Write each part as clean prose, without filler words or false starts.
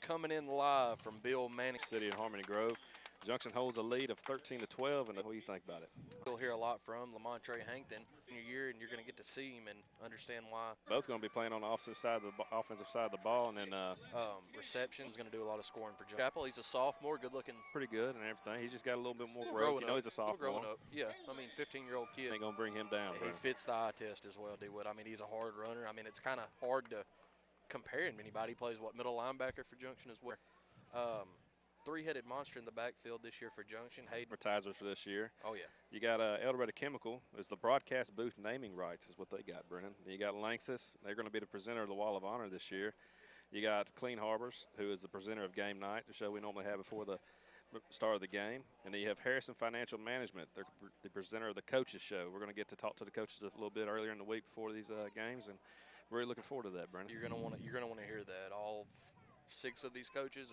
coming in live from Bill Manning City in Harmony Grove. Junction holds a lead of 13-12, and what do you think about it? You'll hear a lot from Lamontre Hankton in your year, and you're going to get to see him and understand why. Both going to be playing on the offensive side of the ball, and then Reception's going to do a lot of scoring for Chapel. He's a sophomore, good looking, pretty good and everything. He's just got a little bit more growth. You know, he's a sophomore. Growing up, yeah. I mean, 15-year-old kid. Ain't going to bring him down. He fits the eye test as well, D-Wood. I mean, he's a hard runner. I mean, it's kind of hard to compare him. Anybody plays middle linebacker for Junction as well. Three-headed monster in the backfield this year for Junction. Advertisers for this year. Oh, yeah. You got El Dorado Chemical is the broadcast booth naming rights is what they got, Brennan. You got Lanxess. They're going to be the presenter of the Wall of Honor this year. You got Clean Harbors, who is the presenter of Game Night, the show we normally have before the start of the game. And then you have Harrison Financial Management. They're the presenter of the Coaches Show. We're going to get to talk to the coaches a little bit earlier in the week before these games, and we're really looking forward to that, Brennan. You're going to want to hear that. All 6 of these coaches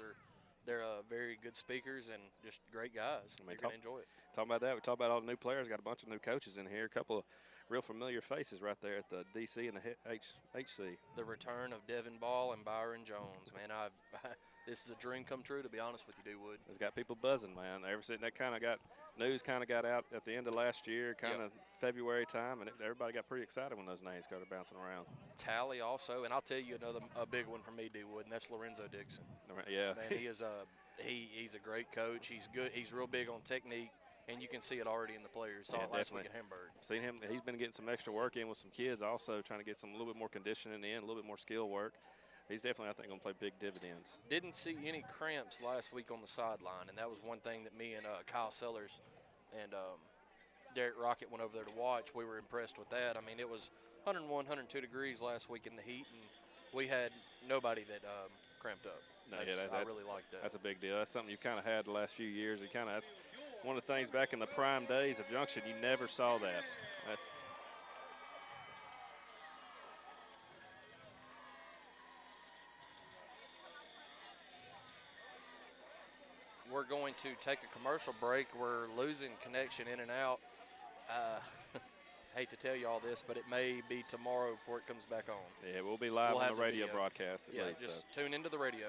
they're very good speakers and just great guys. You're going to enjoy it. Talking about that, we talk about all the new players. Got a bunch of new coaches in here. A couple of real familiar faces right there at the DC and the HC. The return of Devin Ball and Byron Jones. Man, this is a dream come true, to be honest with you, D-Wood. It's got people buzzing, man. Ever since that news got out at the end of last year, February time, and everybody got pretty excited when those names started bouncing around. Tally also, and I'll tell you a big one for me, D-Wood, and that's Lorenzo Dixon. Yeah. Man, he is he's a great coach. He's good. He's real big on technique. And you can see it already in the players. Saw it last week at Hamburg. Seen him. He's been getting some extra work in with some kids also, trying to get a little bit more conditioning in, a little bit more skill work. He's definitely, I think, going to play big dividends. Didn't see any cramps last week on the sideline, and that was one thing that me and Kyle Sellers and Derek Rocket went over there to watch. We were impressed with that. I mean, it was 101, 102 degrees last week in the heat, and we had nobody that cramped up. I really like that. That's a big deal. That's something you kind of had the last few years. That's one of the things back in the prime days of Junction. You never saw that. We're going to take a commercial break. We're losing connection in and out. Hate to tell you all this, but it may be tomorrow before it comes back on. Yeah, we'll be live on the radio broadcast at least. Just tune into the radio.